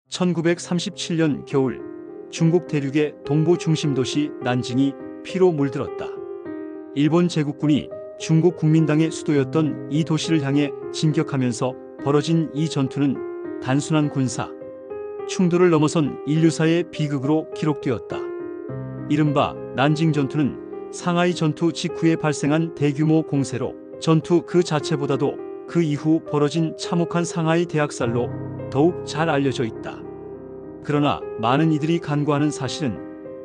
1937년 겨울, 중국 대륙의 동부 중심 도시 난징이 피로 물들었다. 일본 제국군이 중국 국민당의 수도였던 이 도시를 향해 진격하면서 벌어진 이 전투는 단순한 군사 충돌을 넘어선 인류사의 비극으로 기록되었다. 이른바 난징 전투는 상하이 전투 직후에 발생한 대규모 공세로 전투 그 자체보다도 그 이후 벌어진 참혹한 상하이 대학살로 더욱 잘 알려져 있다. 그러나 많은 이들이 간과하는 사실은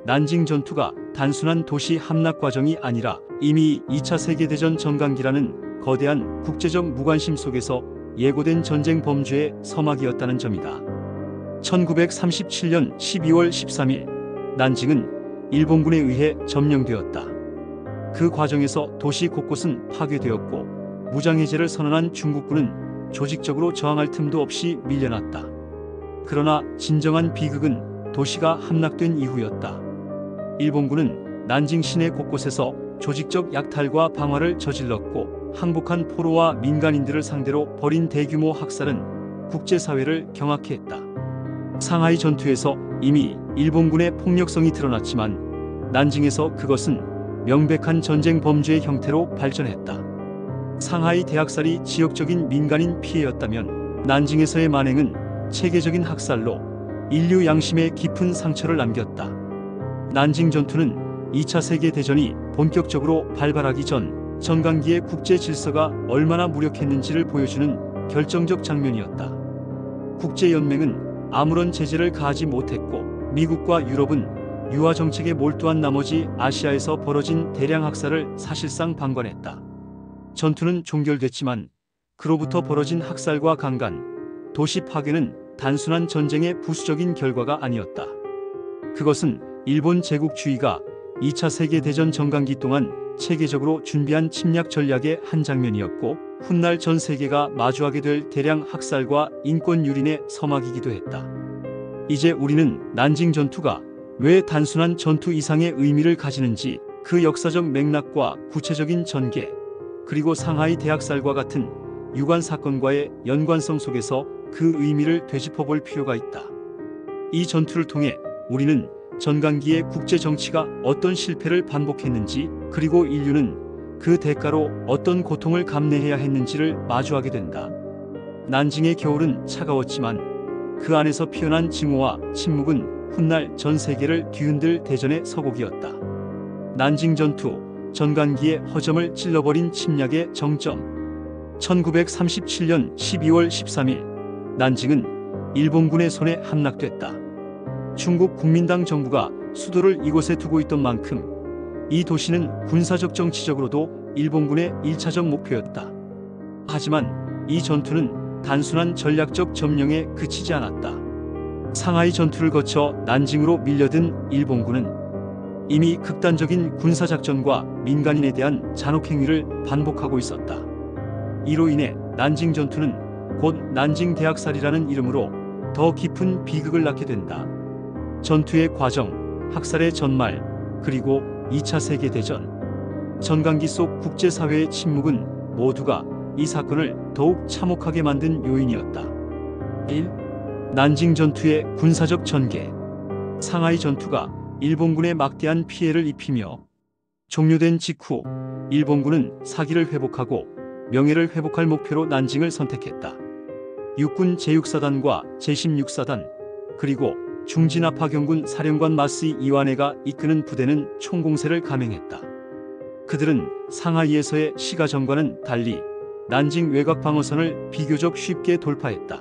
난징 전투가 단순한 도시 함락 과정이 아니라 이미 2차 세계대전 전강기라는 거대한 국제적 무관심 속에서 예고된 전쟁 범죄의 서막이었다는 점이다. 1937년 12월 13일 난징은 일본군에 의해 점령되었다. 그 과정에서 도시 곳곳은 파괴되었고 무장해제를 선언한 중국군은 조직적으로 저항할 틈도 없이 밀려났다. 그러나 진정한 비극은 도시가 함락된 이후였다. 일본군은 난징 시내 곳곳에서 조직적 약탈과 방화를 저질렀고 항복한 포로와 민간인들을 상대로 벌인 대규모 학살은 국제사회를 경악케 했다. 상하이 전투에서 이미 일본군의 폭력성이 드러났지만 난징에서 그것은 명백한 전쟁 범죄의 형태로 발전했다. 상하이 대학살이 지역적인 민간인 피해였다면 난징에서의 만행은 체계적인 학살로 인류 양심에 깊은 상처를 남겼다. 난징 전투는 2차 세계대전이 본격적으로 발발하기 전 전강기의 국제 질서가 얼마나 무력했는지를 보여주는 결정적 장면이었다. 국제연맹은 아무런 제재를 가하지 못했고 미국과 유럽은 유화 정책에 몰두한 나머지 아시아에서 벌어진 대량 학살을 사실상 방관했다. 전투는 종결됐지만 그로부터 벌어진 학살과 강간, 도시 파괴는 단순한 전쟁의 부수적인 결과가 아니었다. 그것은 일본 제국주의가 2차 세계대전 전강기 동안 체계적으로 준비한 침략 전략의 한 장면이었고 훗날 전 세계가 마주하게 될 대량 학살과 인권 유린의 서막이기도 했다. 이제 우리는 난징 전투가 왜 단순한 전투 이상의 의미를 가지는지 그 역사적 맥락과 구체적인 전개, 그리고 상하이 대학살과 같은 유관 사건과의 연관성 속에서 그 의미를 되짚어볼 필요가 있다. 이 전투를 통해 우리는 전강기의 국제 정치가 어떤 실패를 반복했는지 그리고 인류는 그 대가로 어떤 고통을 감내해야 했는지를 마주하게 된다. 난징의 겨울은 차가웠지만 그 안에서 피어난 증오와 침묵은 훗날 전 세계를 뒤흔들 대전의 서곡이었다. 난징 전투, 전강기의 허점을 찔러버린 침략의 정점. 1937년 12월 13일 난징은 일본군의 손에 함락됐다. 중국 국민당 정부가 수도를 이곳에 두고 있던 만큼 이 도시는 군사적 정치적으로도 일본군의 1차적 목표였다. 하지만 이 전투는 단순한 전략적 점령에 그치지 않았다. 상하이 전투를 거쳐 난징으로 밀려든 일본군은 이미 극단적인 군사작전과 민간인에 대한 잔혹행위를 반복하고 있었다. 이로 인해 난징 전투는 곧 난징 대학살이라는 이름으로 더 깊은 비극을 낳게 된다. 전투의 과정, 학살의 전말, 그리고 2차 세계대전, 전강기 속 국제사회의 침묵은 모두가 이 사건을 더욱 참혹하게 만든 요인이었다. 1. 난징 전투의 군사적 전개. 상하이 전투가 일본군에 막대한 피해를 입히며 종료된 직후 일본군은 사기를 회복하고 명예를 회복할 목표로 난징을 선택했다. 육군 제6사단과 제16사단 그리고 중진아파경군 사령관 마스이 이와네가 이끄는 부대는 총공세를 감행했다. 그들은 상하이에서의 시가전과는 달리 난징 외곽 방어선을 비교적 쉽게 돌파했다.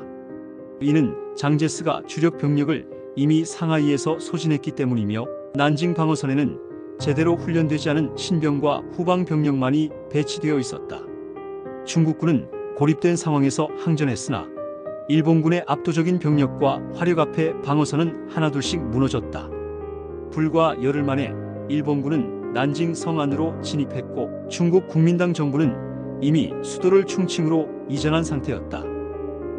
이는 장제스가 주력 병력을 이미 상하이에서 소진했기 때문이며 난징 방어선에는 제대로 훈련되지 않은 신병과 후방 병력만이 배치되어 있었다. 중국군은 고립된 상황에서 항전했으나 일본군의 압도적인 병력과 화력 앞에 방어선은 하나둘씩 무너졌다. 불과 열흘 만에 일본군은 난징 성 안으로 진입했고 중국 국민당 정부는 이미 수도를 충칭으로 이전한 상태였다.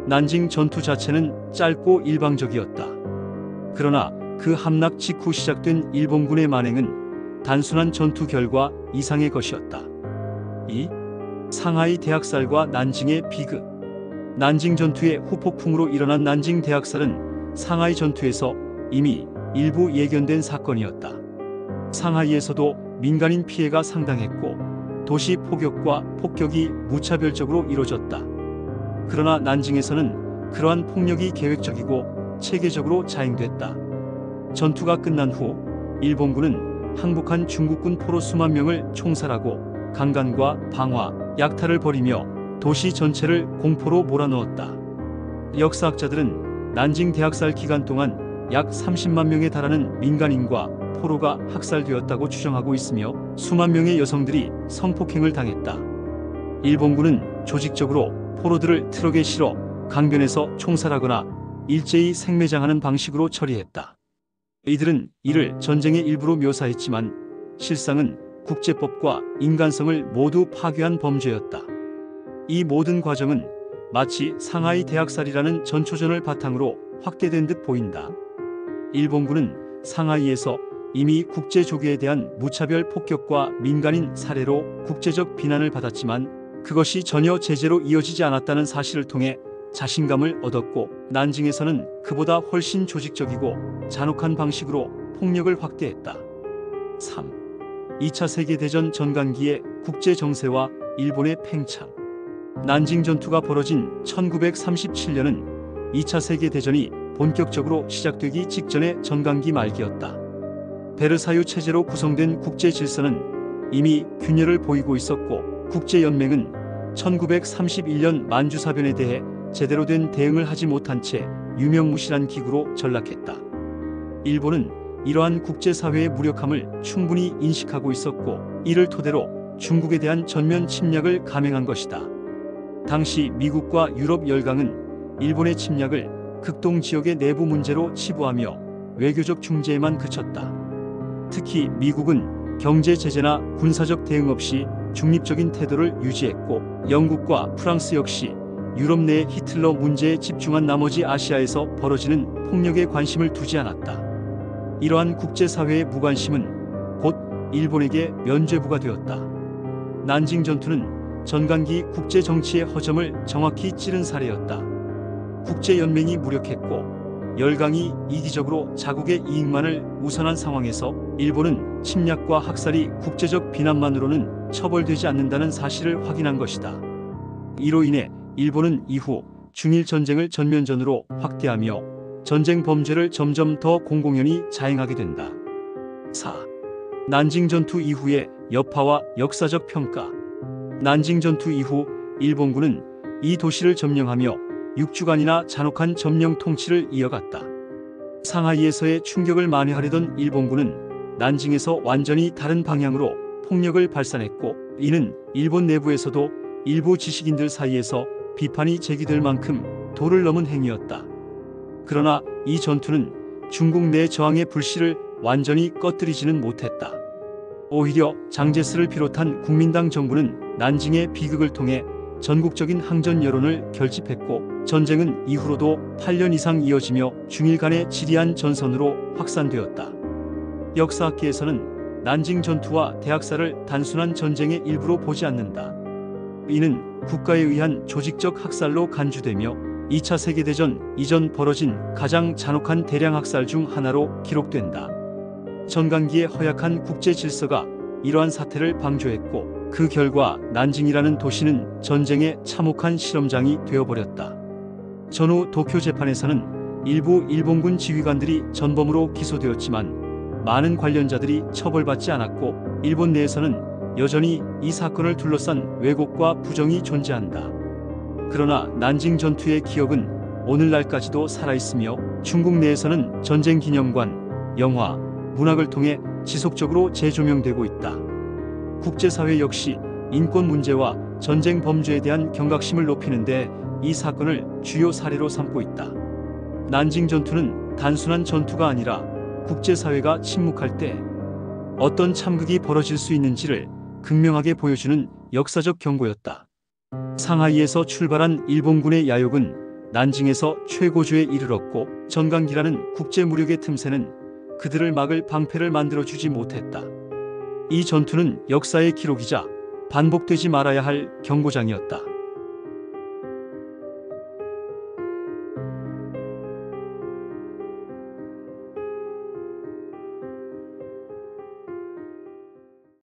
난징 전투 자체는 짧고 일방적이었다. 그러나 그 함락 직후 시작된 일본군의 만행은 단순한 전투 결과 이상의 것이었다. 2. 상하이 대학살과 난징의 비극. 난징 전투의 후폭풍으로 일어난 난징 대학살은 상하이 전투에서 이미 일부 예견된 사건이었다. 상하이에서도 민간인 피해가 상당했고 도시 포격과 폭격이 무차별적으로 이뤄졌다. 그러나 난징에서는 그러한 폭력이 계획적이고 체계적으로 자행됐다. 전투가 끝난 후 일본군은 항복한 중국군 포로 수만 명을 총살하고 강간과 방화, 약탈을 벌이며 도시 전체를 공포로 몰아넣었다. 역사학자들은 난징 대학살 기간 동안 약 30만 명에 달하는 민간인과 포로가 학살되었다고 추정하고 있으며 수만 명의 여성들이 성폭행을 당했다. 일본군은 조직적으로 포로들을 트럭에 실어 강변에서 총살하거나 일제히 생매장하는 방식으로 처리했다. 이들은 이를 전쟁의 일부로 묘사했지만 실상은 국제법과 인간성을 모두 파괴한 범죄였다. 이 모든 과정은 마치 상하이 대학살이라는 전초전을 바탕으로 확대된 듯 보인다. 일본군은 상하이에서 이미 국제조계에 대한 무차별 폭격과 민간인 살해로 국제적 비난을 받았지만 그것이 전혀 제재로 이어지지 않았다는 사실을 통해 자신감을 얻었고 난징에서는 그보다 훨씬 조직적이고 잔혹한 방식으로 폭력을 확대했다. 3. 2차 세계대전 전간기의 국제정세와 일본의 팽창. 난징 전투가 벌어진 1937년은 2차 세계대전이 본격적으로 시작되기 직전의 전간기 말기였다. 베르사유 체제로 구성된 국제 질서는 이미 균열을 보이고 있었고 국제연맹은 1931년 만주사변에 대해 제대로 된 대응을 하지 못한 채 유명무실한 기구로 전락했다. 일본은 이러한 국제사회의 무력함을 충분히 인식하고 있었고 이를 토대로 중국에 대한 전면 침략을 감행한 것이다. 당시 미국과 유럽 열강은 일본의 침략을 극동 지역의 내부 문제로 치부하며 외교적 중재에만 그쳤다. 특히 미국은 경제 제재나 군사적 대응 없이 중립적인 태도를 유지했고 영국과 프랑스 역시 유럽 내 히틀러 문제에 집중한 나머지 아시아에서 벌어지는 폭력에 관심을 두지 않았다. 이러한 국제사회의 무관심은 곧 일본에게 면죄부가 되었다. 난징 전투는 전간기 국제정치의 허점을 정확히 찌른 사례였다. 국제연맹이 무력했고 열강이 이기적으로 자국의 이익만을 우선한 상황에서 일본은 침략과 학살이 국제적 비난만으로는 처벌되지 않는다는 사실을 확인한 것이다. 이로 인해 일본은 이후 중일 전쟁을 전면전으로 확대하며 전쟁 범죄를 점점 더 공공연히 자행하게 된다. 4. 난징 전투 이후의 여파와 역사적 평가. 난징 전투 이후 일본군은 이 도시를 점령하며 6주간이나 잔혹한 점령 통치를 이어갔다. 상하이에서의 충격을 만회하려던 일본군은 난징에서 완전히 다른 방향으로 폭력을 발산했고 이는 일본 내부에서도 일부 지식인들 사이에서 비판이 제기될 만큼 도를 넘은 행위였다. 그러나 이 전투는 중국 내 저항의 불씨를 완전히 꺼뜨리지는 못했다. 오히려 장제스를 비롯한 국민당 정부는 난징의 비극을 통해 전국적인 항전 여론을 결집했고 전쟁은 이후로도 8년 이상 이어지며 중일 간의 지리한 전선으로 확산되었다. 역사학계에서는 난징 전투와 대학살을 단순한 전쟁의 일부로 보지 않는다. 이는 국가에 의한 조직적 학살로 간주되며 2차 세계대전 이전 벌어진 가장 잔혹한 대량 학살 중 하나로 기록된다. 전간기의 허약한 국제 질서가 이러한 사태를 방조했고 그 결과 난징이라는 도시는 전쟁의 참혹한 실험장이 되어버렸다. 전후 도쿄 재판에서는 일부 일본군 지휘관들이 전범으로 기소되었지만 많은 관련자들이 처벌받지 않았고 일본 내에서는 여전히 이 사건을 둘러싼 왜곡과 부정이 존재한다. 그러나 난징 전투의 기억은 오늘날까지도 살아있으며 중국 내에서는 전쟁 기념관, 영화, 문학을 통해 지속적으로 재조명되고 있다. 국제사회 역시 인권 문제와 전쟁 범죄에 대한 경각심을 높이는 데 이 사건을 주요 사례로 삼고 있다. 난징 전투는 단순한 전투가 아니라 국제사회가 침묵할 때 어떤 참극이 벌어질 수 있는지를 극명하게 보여주는 역사적 경고였다. 상하이에서 출발한 일본군의 야욕은 난징에서 최고조에 이르렀고 전간기라는 국제무력의 틈새는 그들을 막을 방패를 만들어주지 못했다. 이 전투는 역사의 기록이자 반복되지 말아야 할 경고장이었다.